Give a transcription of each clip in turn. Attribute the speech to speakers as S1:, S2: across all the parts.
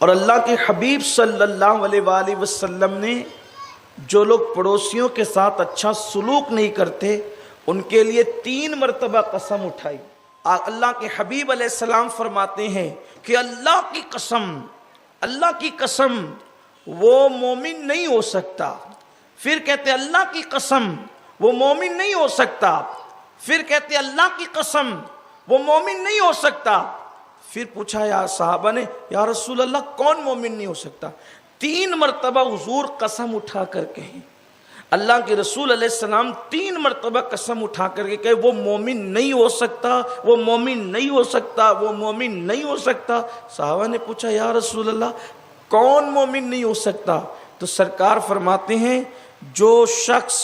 S1: اور اللہ کے حبیب صلی اللہ علیہ وآلہ وسلم نے جو لوگ پڑوسیوں کے ساتھ اچھا سلوک نہیں کرتے ان کے لیے 3 مرتبہ قسم اٹھائی۔ اللہ کے حبیب علیہ السلام فرماتے ہیں کہ اللہ کی قسم وہ مومن نہیں ہو سکتا۔ پھر کہتے اللہ کی قسم وہ مومن نہیں ہو سکتا۔ پھر کہتے اللہ کی قسم وہ مومن نہیں ہو سکتا۔ پھر پوچھا یا صحابہ نے یا رسول اللہ کون مومن نہیں ہو سکتا؟ 3 مرتبہ حضور قسم اٹھا کر کہیں، اللہ کے رسول علیہ السلام 3 مرتبہ قسم اٹھا کر کے کہے وہ مومن نہیں ہو سکتا، وہ مومن نہیں ہو سکتا، وہ مومن نہیں ہو سکتا۔ صحابہ نے پوچھا یا رسول اللہ کون مومن نہیں ہو سکتا؟ تو سرکار فرماتے ہیں جو شخص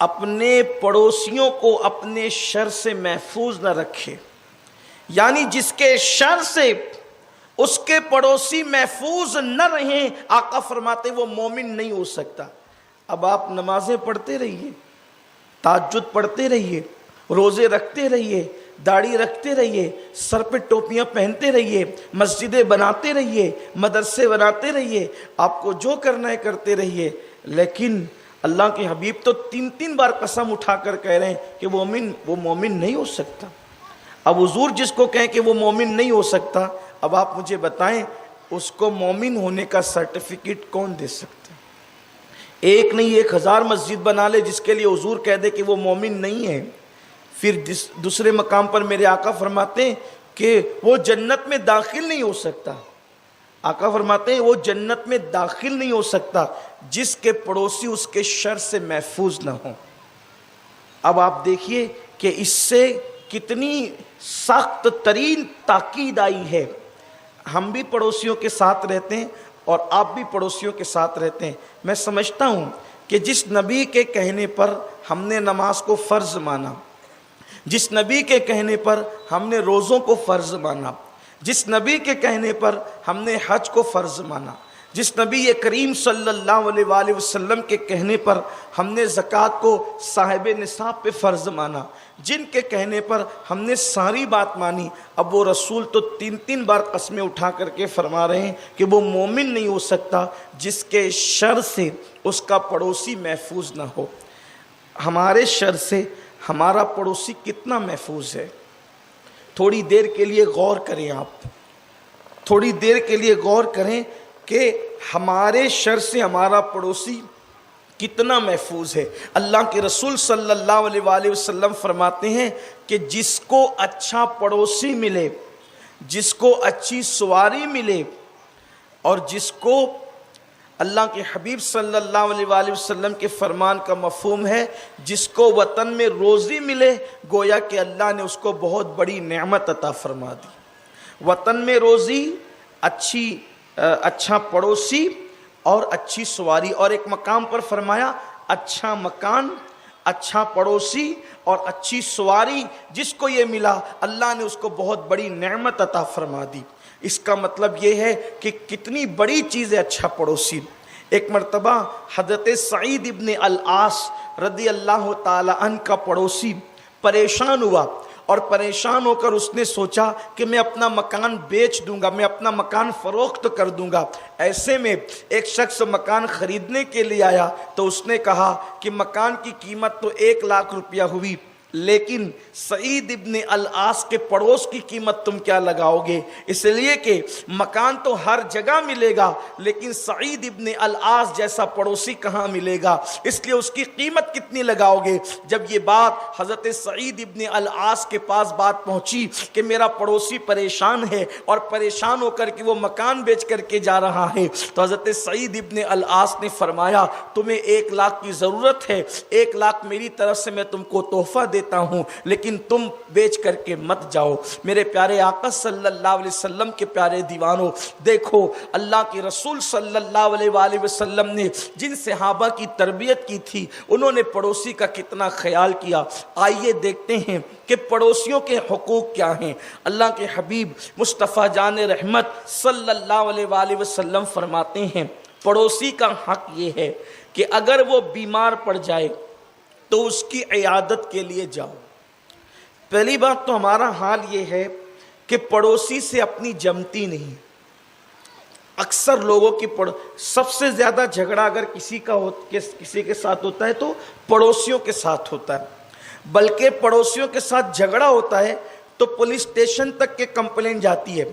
S1: اپنے پڑوسیوں کو اپنے شر سے محفوظ نہ رکھے، یعنی جس کے شر سے اس کے پڑوسی محفوظ نہ رہیں، آقا فرماتے وہ مومن نہیں ہو سکتا۔ اب آپ نمازیں پڑھتے رہیے، تہجد پڑھتے رہیے، روزے رکھتے رہیے، داڑھی رکھتے رہیے، سر پہ ٹوپیاں پہنتے رہیے، مسجدیں بناتے رہیے، مدرسے بناتے رہیے، آپ کو جو کرنا ہے کرتے رہیے، لیکن اللہ کے حبیب تو 3 بار قسم اٹھا کر کہہ رہے ہیں کہ وہ مومن نہیں ہو سکتا۔ اب حضور جس کو کہیں کہ وہ مومن نہیں ہو سکتا، اب آپ مجھے بتائیں اس کو مومن ہونے کا سرٹیفکیٹ کون دے سکتا ہے؟ ایک نہیں 1000 مسجد بنا لے جس کے لیے حضور کہہ دے کہ وہ مومن نہیں ہے۔ پھر دوسرے مقام پر میرے آقا فرماتے ہیں کہ وہ جنت میں داخل نہیں ہو سکتا۔ آقا فرماتے ہیں وہ جنت میں داخل نہیں ہو سکتا جس کے پڑوسی اس کے شر سے محفوظ نہ ہوں۔ اب آپ دیکھیے کہ اس سے کتنی سخت ترین تاکید آئی ہے۔ ہم بھی پڑوسیوں کے ساتھ رہتے ہیں اور آپ بھی پڑوسیوں کے ساتھ رہتے ہیں۔ میں سمجھتا ہوں کہ جس نبی کے کہنے پر ہم نے نماز کو فرض مانا، جس نبی کے کہنے پر ہم نے روزوں کو فرض مانا، جس نبی کے کہنے پر ہم نے حج کو فرض مانا، جس نبی کریم صلی اللہ علیہ وآلہ وسلم کے کہنے پر ہم نے زکوٰۃ کو صاحب نصاب پہ فرض مانا، جن کے کہنے پر ہم نے ساری بات مانی، اب وہ رسول تو 3 بار قسمیں اٹھا کر کے فرما رہے ہیں کہ وہ مومن نہیں ہو سکتا جس کے شر سے اس کا پڑوسی محفوظ نہ ہو۔ ہمارے شر سے ہمارا پڑوسی کتنا محفوظ ہے؟ تھوڑی دیر کے لیے غور کریں، آپ تھوڑی دیر کے لیے غور کریں کہ ہمارے شر سے ہمارا پڑوسی کتنا محفوظ ہے۔ اللہ کے رسول صلی اللہ علیہ وآلہ وسلم فرماتے ہیں کہ جس کو اچھا پڑوسی ملے، جس کو اچھی سواری ملے، اور جس کو اللہ کے حبیب صلی اللہ علیہ وآلہ وسلم کے فرمان کا مفہوم ہے جس کو وطن میں روزی ملے، گویا کہ اللہ نے اس کو بہت بڑی نعمت عطا فرما دی۔ وطن میں روزی، اچھا پڑوسی اور اچھی سواری، اور ایک مقام پر فرمایا اچھا مکان، اچھا پڑوسی اور اچھی سواری، جس کو یہ ملا اللہ نے اس کو بہت بڑی نعمت عطا فرما دی۔ اس کا مطلب یہ ہے کہ کتنی بڑی چیز ہے اچھا پڑوسی۔ ایک مرتبہ حضرت سعید ابن العاص رضی اللہ تعالی عنہ کا پڑوسی پریشان ہوا، اور پریشان ہو کر اس نے سوچا کہ میں اپنا مکان بیچ دوں گا، میں اپنا مکان فروخت کر دوں گا۔ ایسے میں ایک شخص مکان خریدنے کے لیے آیا تو اس نے کہا کہ مکان کی قیمت تو 1 لاکھ روپیہ ہوئی، لیکن سعید ابن العاص کے پڑوس کی قیمت تم کیا لگاؤ گے؟ اس لیے کہ مکان تو ہر جگہ ملے گا لیکن سعید ابن العاص جیسا پڑوسی کہاں ملے گا، اس لیے اس کی قیمت کتنی لگاؤ گے؟ جب یہ بات حضرت سعید ابن العاص کے پاس بات پہنچی کہ میرا پڑوسی پریشان ہے اور پریشان ہو کر کے وہ مکان بیچ کر کے جا رہا ہے، تو حضرت سعید ابن العاص نے فرمایا تمہیں 1 لاکھ کی ضرورت ہے، 1 لاکھ میری طرف سے میں تم کو تحفہ دیتا ہوں، لیکن تم بیچ کر کے مت جاؤ۔ میرے پیارے آقا صلی اللہ علیہ وسلم کے پیارے دیوانوں، دیکھو اللہ کے رسول صلی اللہ علیہ وآلہ وسلم نے جن صحابہ کی تربیت کی تھی انہوں نے پڑوسی کا کتنا خیال کیا۔ آئیے دیکھتے ہیں کہ پڑوسیوں کے حقوق کیا ہیں۔ اللہ کے حبیب مصطفیٰ جان رحمت صلی اللہ علیہ وآلہ وسلم فرماتے ہیں پڑوسی کا حق یہ ہے کہ اگر وہ بیمار پڑ جائے تو اس کی عیادت کے لیے جاؤ۔ پہلی بات تو ہمارا حال یہ ہے کہ پڑوسی سے اپنی جمتی نہیں. اکثر لوگوں کی سب سے زیادہ جھگڑا اگر کسی کے ساتھ ہوتا ہے تو پڑوسیوں کے ساتھ ہوتا ہے. بلکہ پڑوسیوں کے ساتھ جھگڑا ہوتا ہے تو پولیس اسٹیشن تک کے کمپلین جاتی ہے.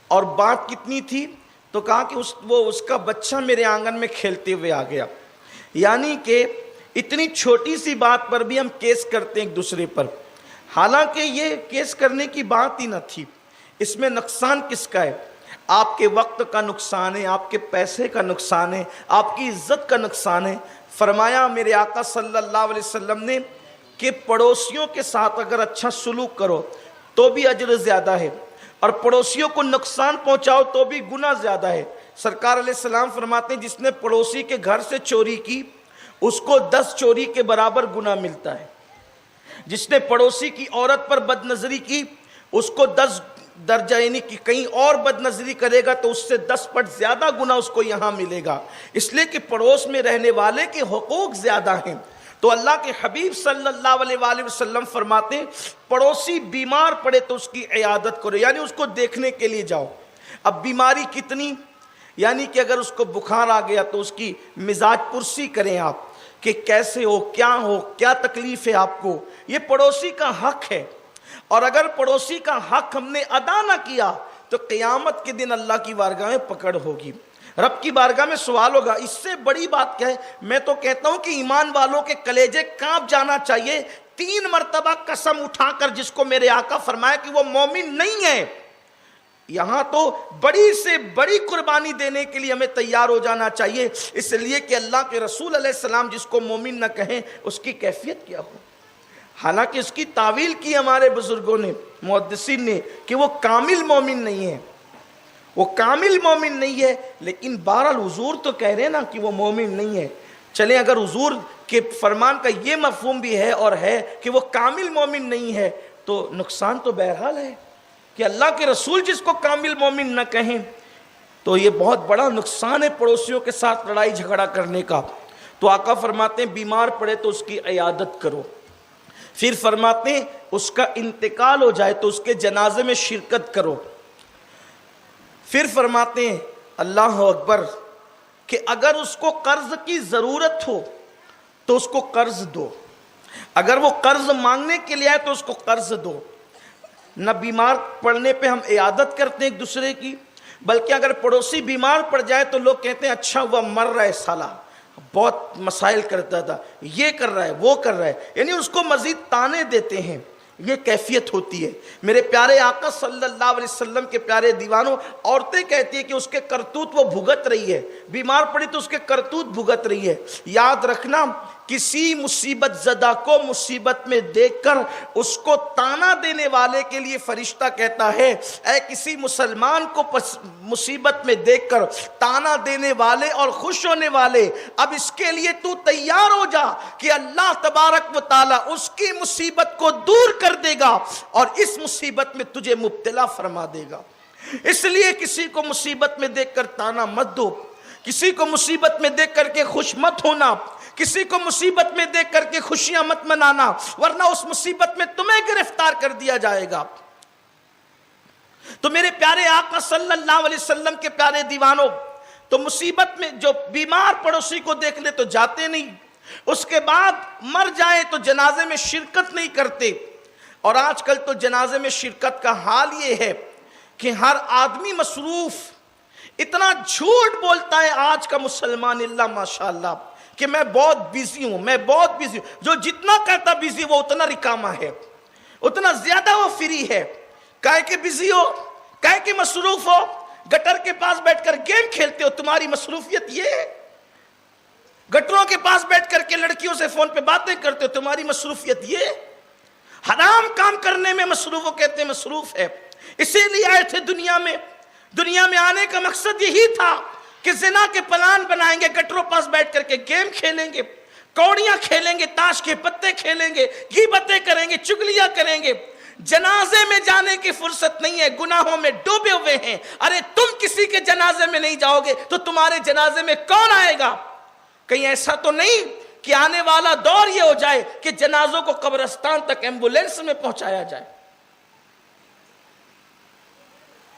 S1: اور بات کتنی تھی تو کہا کہ اس کا بچہ میرے آنگن میں کھیلتے ہوئے آ گیا. یعنی کہ اتنی چھوٹی سی بات پر بھی ہم کیس کرتے ہیں ایک دوسرے پر. حالانکہ یہ کیس کرنے کی بات ہی نہ تھی. اس میں نقصان کس کا ہے؟ آپ کے وقت کا نقصان ہے, آپ کے پیسے کا نقصان ہے, آپ کی عزت کا نقصان ہے. فرمایا میرے آقا صلی اللہ علیہ وسلم نے کہ پڑوسیوں کے ساتھ اگر اچھا سلوک کرو تو بھی اجر زیادہ ہے, اور پڑوسیوں کو نقصان پہنچاؤ تو بھی گناہ زیادہ ہے. سرکار علیہ السلام فرماتے ہیں جس نے پڑوسی کے گھر سے چوری کی اس کو 10 چوری کے برابر گناہ ملتا ہے. جس نے پڑوسی کی عورت پر بد نظری کی اس کو 10 درجہ, یعنی کہ کہیں اور بد نظری کرے گا تو اس سے 10 پٹ زیادہ گناہ اس کو یہاں ملے گا, اس لیے کہ پڑوس میں رہنے والے کے حقوق زیادہ ہیں. تو اللہ کے حبیب صلی اللہ علیہ وآلہ وسلم فرماتے ہیں پڑوسی بیمار پڑے تو اس کی عیادت کرو, یعنی اس کو دیکھنے کے لیے جاؤ. اب بیماری کتنی, یعنی کہ اگر اس کو بخار آ گیا تو اس کی مزاج پرسی کریں آپ کہ کیسے ہو, کیا تکلیف ہے آپ کو. یہ پڑوسی کا حق ہے, اور اگر پڑوسی کا حق ہم نے ادا نہ کیا تو قیامت کے دن اللہ کی بارگاہ میں پکڑ ہوگی, رب کی بارگاہ میں سوال ہوگا. اس سے بڑی بات کیا ہے؟ میں تو کہتا ہوں کہ ایمان والوں کے کلیجے کانپ جانا چاہیے 3 مرتبہ قسم اٹھا کر جس کو میرے آقا فرمایا کہ وہ مومن نہیں ہے. یہاں تو بڑی سے بڑی قربانی دینے کے لیے ہمیں تیار ہو جانا چاہیے, اس لیے کہ اللہ کے رسول علیہ السلام جس کو مومن نہ کہیں اس کی کیفیت کیا ہو. حالانکہ اس کی تعویل کی ہمارے بزرگوں نے, محدثین نے, کہ وہ کامل مومن نہیں ہے, وہ کامل مومن نہیں ہے. لیکن بہرحال حضور تو کہہ رہے ہیں نا کہ وہ مومن نہیں ہے. چلیں اگر حضور کے فرمان کا یہ مفہوم بھی ہے اور ہے کہ وہ کامل مومن نہیں ہے تو نقصان تو بہرحال ہے کہ اللہ کے رسول جس کو کامل مومن نہ کہیں تو یہ بہت بڑا نقصان ہے پڑوسیوں کے ساتھ لڑائی جھگڑا کرنے کا. تو آقا فرماتے ہیں بیمار پڑے تو اس کی عیادت کرو. پھر فرماتے ہیں اس کا انتقال ہو جائے تو اس کے جنازے میں شرکت کرو. پھر فرماتے ہیں اللہ اکبر کہ اگر اس کو قرض کی ضرورت ہو تو اس کو قرض دو. اگر وہ قرض مانگنے کے لیے آئے تو اس کو قرض دو. نہ بیمار پڑنے پہ ہم عیادت کرتے ہیں ایک دوسرے کی, بلکہ اگر پڑوسی بیمار پڑ جائے تو لوگ کہتے ہیں اچھا وہ مر رہا ہے سالہ, بہت مسائل کرتا تھا, یہ کر رہا ہے وہ کر رہا ہے, یعنی اس کو مزید تانے دیتے ہیں. یہ کیفیت ہوتی ہے. میرے پیارے آقا صلی اللہ علیہ وسلم کے پیارے دیوانوں, عورتیں کہتی ہیں کہ اس کے کرتوت وہ بھگت رہی ہے, بیمار پڑی تو اس کے کرتوت بھگت رہی ہے. یاد رکھنا کسی مصیبت زدہ کو مصیبت میں دیکھ کر اس کو تانا دینے والے کے لیے فرشتہ کہتا ہے اے کسی مسلمان کو مصیبت میں دیکھ کر تانا دینے والے اور خوش ہونے والے, اب اس کے لیے تو تیار ہو جا کہ اللہ تبارک و تعالی اس کی مصیبت کو دور کر دے گا اور اس مصیبت میں تجھے مبتلا فرما دے گا. اس لیے کسی کو مصیبت میں دیکھ کر تانا مت دو, کسی کو مصیبت میں دیکھ کر کے خوش مت ہونا, کسی کو مصیبت میں دیکھ کر کے خوشیاں مت منانا, ورنہ اس مصیبت میں تمہیں گرفتار کر دیا جائے گا. تو میرے پیارے آقا صلی اللہ علیہ وسلم کے پیارے دیوانوں, تو مصیبت میں جو بیمار پڑوسی کو دیکھ لے تو جاتے نہیں, اس کے بعد مر جائے تو جنازے میں شرکت نہیں کرتے. اور آج کل تو جنازے میں شرکت کا حال یہ ہے کہ ہر آدمی مصروف, اتنا جھوٹ بولتا ہے آج کا مسلمان اللہ ماشاءاللہ کہ میں بہت بیزی ہوں, میں بہت بیزی ہوں. جو جتنا کہتا بیزی وہ اتنا رکامہ ہے, اتنا زیادہ وہ فری ہے. کہے کہ بیزی ہو, کہے کہ مصروف ہو, گٹر کے پاس بیٹھ کر گیم کھیلتے ہو, تمہاری مصروفیت یہ ہے. گٹروں کے پاس بیٹھ کر کے لڑکیوں سے فون پہ باتیں کرتے ہو, تمہاری مصروفیت یہ. حرام کام کرنے میں مصروف ہو, کہتے ہیں مصروف ہے. اسی لیے آئے تھے دنیا میں آنے کا مقصد یہی تھا کہ زنا کے پلان بنائیں گے, گٹروں پاس بیٹھ کر کے گیم کھیلیں گے, کوڑیاں کھیلیں گے, تاش کے پتے کھیلیں گے, غیبتیں کریں گے, چگلیاں کریں گے. جنازے میں جانے کی فرصت نہیں ہے, گناہوں میں ڈوبے ہوئے ہیں. ارے تم کسی کے جنازے میں نہیں جاؤ گے تو تمہارے جنازے میں کون آئے گا؟ کہیں ایسا تو نہیں کہ آنے والا دور یہ ہو جائے کہ جنازوں کو قبرستان تک ایمبولینس میں پہنچایا جائے.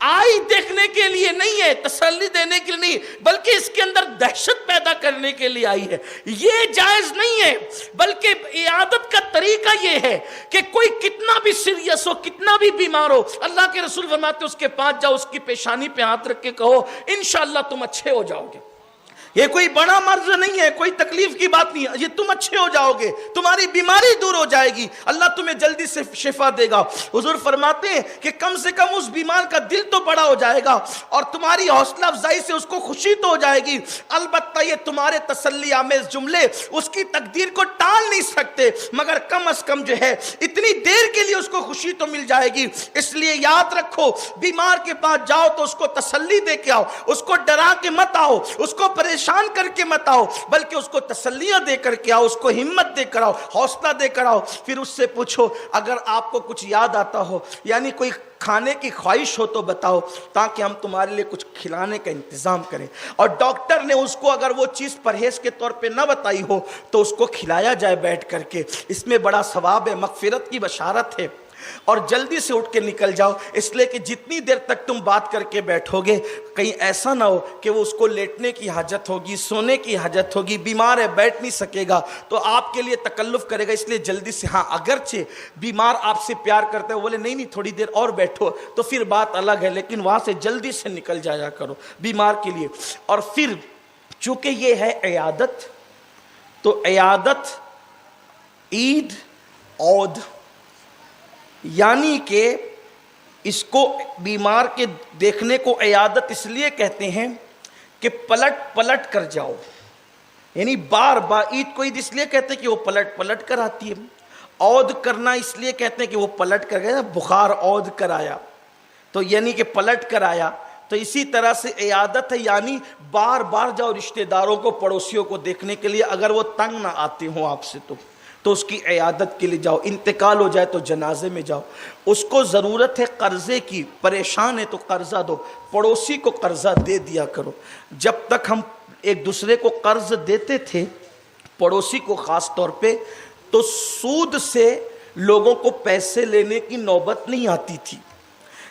S1: آئی دیکھنے کے لیے نہیں ہے, تسلی دینے کے لیے نہیں, بلکہ اس کے اندر دہشت پیدا کرنے کے لیے آئی ہے. یہ جائز نہیں ہے, بلکہ عیادت کا طریقہ یہ ہے کہ کوئی کتنا بھی سیریس ہو, کتنا بھی بیمار ہو, اللہ کے رسول فرماتے اس کے پاس جاؤ, اس کی پیشانی پہ ہاتھ رکھ کے کہو انشاءاللہ تم اچھے ہو جاؤ گے. یہ کوئی بڑا مرض نہیں ہے, کوئی تکلیف کی بات نہیں ہے, یہ تم اچھے ہو جاؤ گے, تمہاری بیماری دور ہو جائے گی, اللہ تمہیں جلدی سے شفا دے گا. حضور فرماتے ہیں کہ کم سے کم اس بیمار کا دل تو بڑا ہو جائے گا اور تمہاری حوصلہ افزائی سے اس کو خوشی تو ہو جائے گی. البتہ یہ تمہارے تسلی آمیز جملے اس کی تقدیر کو ٹال نہیں سکتے, مگر کم از کم جو ہے اتنی دیر کے لیے اس کو خوشی تو مل جائے گی. اس لیے یاد رکھو, بیمار کے پاس جاؤ تو اس کو تسلی دے کے آؤ, اس کو ڈرا کے مت آؤ, اس کو پریشان کر کے مت آؤ, بلکہ اس کو تسلیاں دے کر کے آؤ, اس کو ہمت دے کر آؤ, حوصلہ دے کر آؤ. پھر اس سے پوچھو اگر آپ کو کچھ یاد آتا ہو, یعنی کوئی کھانے کی خواہش ہو تو بتاؤ, تاکہ ہم تمہارے لیے کچھ کھلانے کا انتظام کریں. اور ڈاکٹر نے اس کو اگر وہ چیز پرہیز کے طور پہ نہ بتائی ہو تو اس کو کھلایا جائے بیٹھ کر کے, اس میں بڑا ثواب ہے, مغفرت کی بشارت ہے. اور جلدی سے اٹھ کے نکل جاؤ, اس لیے کہ جتنی دیر تک تم بات کر کے بیٹھو گے کہیں ایسا نہ ہو کہ وہ اس کو لیٹنے کی حاجت ہوگی, سونے کی حاجت ہوگی, بیمار ہے بیٹھ نہیں سکے گا تو آپ کے لیے تکلف کرے گا. اس لیے جلدی سے, ہاں اگرچہ بیمار آپ سے پیار کرتے ہیں, بولے نہیں تھوڑی دیر اور بیٹھو تو پھر بات الگ ہے, لیکن وہاں سے جلدی سے نکل جایا کرو بیمار کے لیے. اور پھر چونکہ یہ ہے عیادت, تو عیادت عید عود, یعنی کہ اس کو بیمار کے دیکھنے کو عیادت اس لیے کہتے ہیں کہ پلٹ پلٹ کر جاؤ, یعنی بار بار. عید کو عید اس لیے کہتے ہیں کہ وہ پلٹ پلٹ کر آتی ہے. عود کرنا اس لیے کہتے ہیں کہ وہ پلٹ کر گیا, بخار عود کر آیا تو یعنی کہ پلٹ کر آیا. تو اسی طرح سے عیادت ہے, یعنی بار بار جاؤ رشتہ داروں کو, پڑوسیوں کو دیکھنے کے لیے, اگر وہ تنگ نہ آتے ہوں آپ سے تو اس کی عیادت کے لیے جاؤ. انتقال ہو جائے تو جنازے میں جاؤ. اس کو ضرورت ہے قرضے کی, پریشان ہے تو قرضہ دو, پڑوسی کو قرضہ دے دیا کرو. جب تک ہم ایک دوسرے کو قرض دیتے تھے, پڑوسی کو خاص طور پہ, تو سود سے لوگوں کو پیسے لینے کی نوبت نہیں آتی تھی.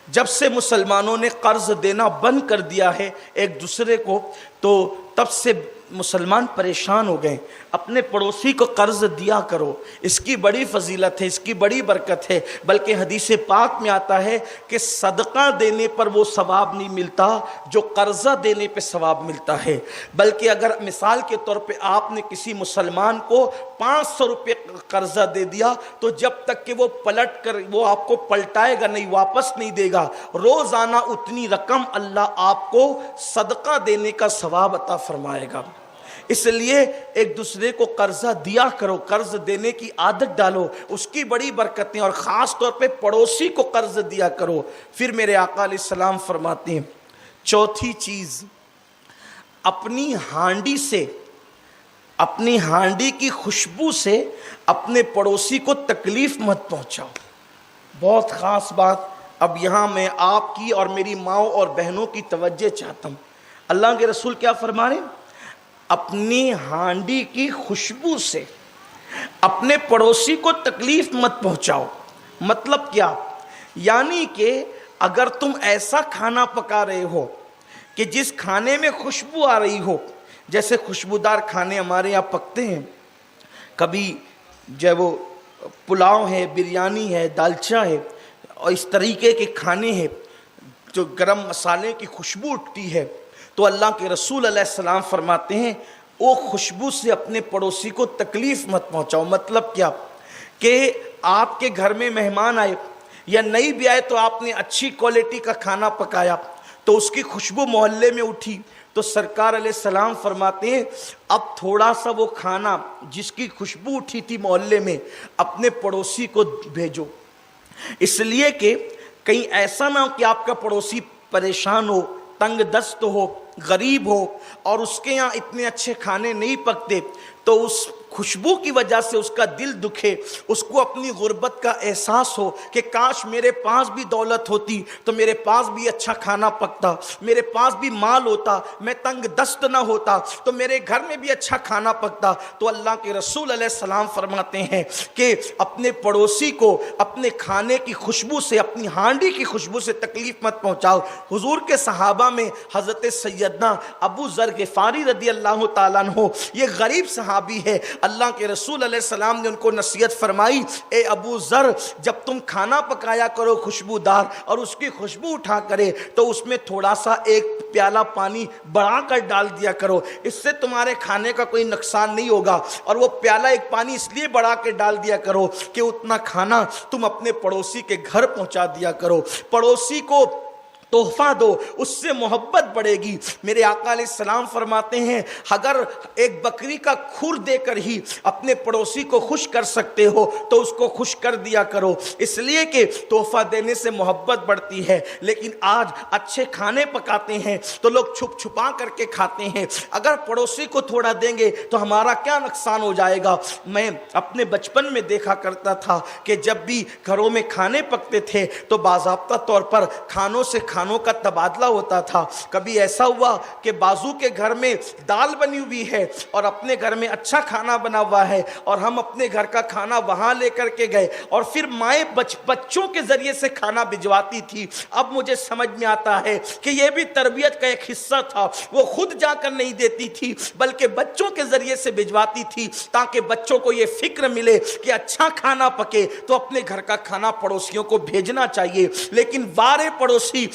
S1: جب سے مسلمانوں نے قرض دینا بند کر دیا ہے ایک دوسرے کو, تو تب سے مسلمان پریشان ہو گئے. اپنے پڑوسی کو قرض دیا کرو, اس کی بڑی فضیلت ہے, اس کی بڑی برکت ہے. بلکہ حدیث پاک میں آتا ہے کہ صدقہ دینے پر وہ ثواب نہیں ملتا جو قرضہ دینے پہ ثواب ملتا ہے. بلکہ اگر مثال کے طور پہ آپ نے کسی مسلمان کو 500 روپے قرضہ دے دیا, تو جب تک کہ وہ پلٹ کر وہ آپ کو پلٹائے گا نہیں, واپس نہیں دے گا, روزانہ اتنی رقم اللہ آپ کو صدقہ دینے کا ثواب عطا فرمائے گا. اس لیے ایک دوسرے کو قرضہ دیا کرو, قرض دینے کی عادت ڈالو, اس کی بڑی برکتیں. اور خاص طور پہ پڑوسی کو قرض دیا کرو. پھر میرے آقا علیہ السلام فرماتے ہیں, چوتھی چیز, اپنی ہانڈی سے, اپنی ہانڈی کی خوشبو سے اپنے پڑوسی کو تکلیف مت پہنچاؤ. بہت خاص بات. اب یہاں میں آپ کی اور میری ماؤں اور بہنوں کی توجہ چاہتا ہوں. اللہ کے رسول کیا فرما رہے ہیں؟ اپنی ہانڈی کی خوشبو سے اپنے پڑوسی کو تکلیف مت پہنچاؤ. مطلب کیا؟ یعنی کہ اگر تم ایسا کھانا پکا رہے ہو کہ جس کھانے میں خوشبو آ رہی ہو, جیسے خوشبودار کھانے ہمارے یہاں پکتے ہیں, کبھی جو وہ پلاؤ ہے, بریانی ہے, دالچا ہے, اور اس طریقے کے کھانے ہیں جو گرم مسالے کی خوشبو اٹھتی ہے, تو اللہ کے رسول علیہ السلام فرماتے ہیں وہ خوشبو سے اپنے پڑوسی کو تکلیف مت پہنچاؤ. مطلب کیا کہ آپ کے گھر میں مہمان آئے یا نہیں بھی آئے, تو آپ نے اچھی کوالٹی کا کھانا پکایا, تو اس کی خوشبو محلے میں اٹھی, تو سرکار علیہ السلام فرماتے ہیں اب تھوڑا سا وہ کھانا جس کی خوشبو اٹھی تھی محلے میں اپنے پڑوسی کو بھیجو. اس لیے کہ کہیں ایسا نہ ہو کہ آپ کا پڑوسی پریشان ہو, تنگ دست ہو, غریب ہو, اور اس کے یہاں اتنے اچھے کھانے نہیں پکتے, تو اس خوشبو کی وجہ سے اس کا دل دکھے، اس کو اپنی غربت کا احساس ہو کہ کاش میرے پاس بھی دولت ہوتی تو میرے پاس بھی اچھا کھانا پکتا، میرے پاس بھی مال ہوتا، میں تنگ دست نہ ہوتا تو میرے گھر میں بھی اچھا کھانا پکتا۔ تو اللہ کے رسول علیہ السلام فرماتے ہیں کہ اپنے پڑوسی کو اپنے کھانے کی خوشبو سے، اپنی ہانڈی کی خوشبو سے تکلیف مت پہنچاؤ۔ حضور کے صحابہ میں حضرت سیدنا ابو ذر غفاری رضی اللہ تعالیٰ عنہ، یہ غریب صحابی ہے، اللہ کے رسول علیہ السلام نے ان کو نصیحت فرمائی، اے ابو ذر، جب تم کھانا پکایا کرو خوشبودار اور اس کی خوشبو اٹھا کرے تو اس میں تھوڑا سا ایک پیالہ پانی بڑھا کر ڈال دیا کرو، اس سے تمہارے کھانے کا کوئی نقصان نہیں ہوگا۔ اور وہ پیالہ ایک پانی اس لیے بڑھا کے ڈال دیا کرو کہ اتنا کھانا تم اپنے پڑوسی کے گھر پہنچا دیا کرو، پڑوسی کو تحفہ دو، اس سے محبت بڑھے گی۔ میرے آقا علیہ السلام فرماتے ہیں اگر ایک بکری کا کھر دے کر ہی اپنے پڑوسی کو خوش کر سکتے ہو تو اس کو خوش کر دیا کرو، اس لیے کہ تحفہ دینے سے محبت بڑھتی ہے۔ لیکن آج اچھے کھانے پکاتے ہیں تو لوگ چھپ چھپا کر کے کھاتے ہیں، اگر پڑوسی کو تھوڑا دیں گے تو ہمارا کیا نقصان ہو جائے گا۔ میں اپنے بچپن میں دیکھا کرتا تھا کہ جب بھی گھروں میں کھانے پکتے تھے تو باضابطہ طور پر کھانوں سے کھانوں کا تبادلہ ہوتا تھا۔ کبھی ایسا ہوا کہ بازو کے گھر میں دال بنی ہوئی ہے اور اپنے گھر میں اچھا کھانا بنا ہوا ہے اور ہم اپنے گھر کا کھانا وہاں لے کر کے گئے اور پھر مائیں بچوں کے ذریعے سے کھانا بھجواتی تھی۔ اب مجھے سمجھ میں آتا ہے کہ یہ بھی تربیت کا ایک حصہ تھا، وہ خود جا کر نہیں دیتی تھی بلکہ بچوں کے ذریعے سے بھجواتی تھی تاکہ بچوں کو یہ فکر ملے کہ اچھا کھانا پکے تو اپنے گھر کا کھانا پڑوسیوں کو بھیجنا چاہیے۔ لیکن وارے پڑوسی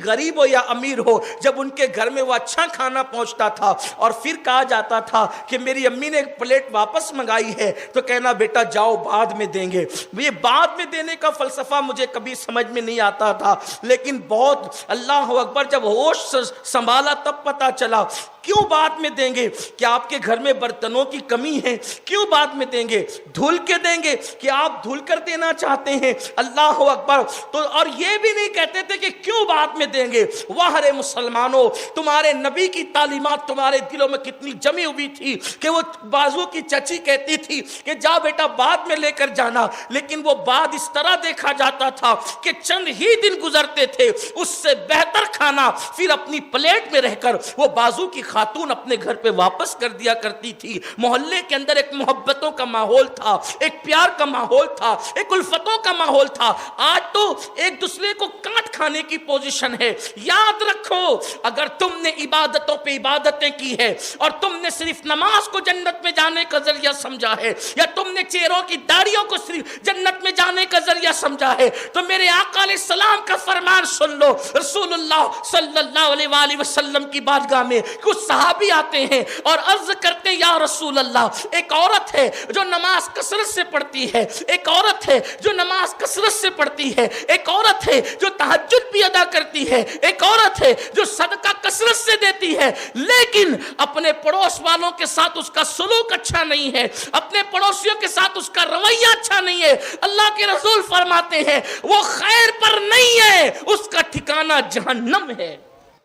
S1: غریب ہو یا امیر ہو، جب ان کے گھر میں وہ اچھا کھانا پہنچتا تھا اور پھر کہا جاتا تھا کہ میری امی نے ایک پلیٹ واپس منگائی ہے تو کہنا بیٹا جاؤ بعد میں دیں گے۔ یہ بعد میں دینے کا فلسفہ مجھے کبھی سمجھ میں نہیں آتا تھا، لیکن بہت اللہ اکبر جب ہوش سنبھالا تب پتا چلا کیوں بعد میں دیں گے؟ کیا آپ کے گھر میں برتنوں کی کمی ہے؟ کیوں بعد میں دیں گے؟ دھل کے دیں گے کہ آپ دھل کر دینا چاہتے ہیں؟ اللہ اکبر۔ تو اور یہ بھی نہیں کہتے تھے کہ کیوں بعد میں دیں گے۔ واہ رے مسلمانوں، تمہارے نبی کی تعلیمات تمہارے دلوں میں کتنی جمی ہوئی تھی کہ وہ بازو کی چچی کہتی تھی کہ جا بیٹا بعد میں لے کر جانا، لیکن وہ بعد اس طرح دیکھا جاتا تھا کہ چند ہی دن گزرتے تھے، اس سے بہتر کھانا پھر اپنی پلیٹ میں رہ کر وہ بازو کی خاتون اپنے گھر پہ واپس کر دیا کرتی تھی۔ محلے کے اندر ایک محبتوں کا ماحول تھا، ایک پیار کا ماحول تھا، ایک الفتوں کا ماحول تھا۔ آج تو ایک دوسرے کو کاٹ کھانے کی پوزیشن ہے۔ یاد رکھو اگر تم نے عبادتوں پہ عبادتیں کی ہے اور تم نے صرف نماز کو جنت میں جانے کا ذریعہ سمجھا ہے یا تم نے چہروں کی داڑھیوں کو صرف جنت میں جانے کا ذریعہ سمجھا ہے تو میرے آقا علیہ السلام کا فرمان سن لو۔ رسول اللہ صلی اللہ علیہ وآلہ وسلم کی بارگاہ میں کچھ صحابی آتے ہیں اور عرض کرتے یا رسول اللہ، ایک عورت ہے جو نماز کثرت سے پڑھتی ہے، ایک عورت ہے جو نماز کثرت سے پڑھتی ہے، ایک عورت ہے جو تہجد بھی ادا کرتی ہے، ایک عورت ہے جو صدقہ کثرت سے دیتی ہے، لیکن اپنے پڑوس والوں کے ساتھ اس کا سلوک اچھا نہیں ہے، اپنے پڑوسیوں کے ساتھ اس کا رویہ اچھا نہیں ہے۔ اللہ کے رسول فرماتے ہیں وہ خیر پر نہیں ہے، اس کا ٹھکانہ جہنم ہے۔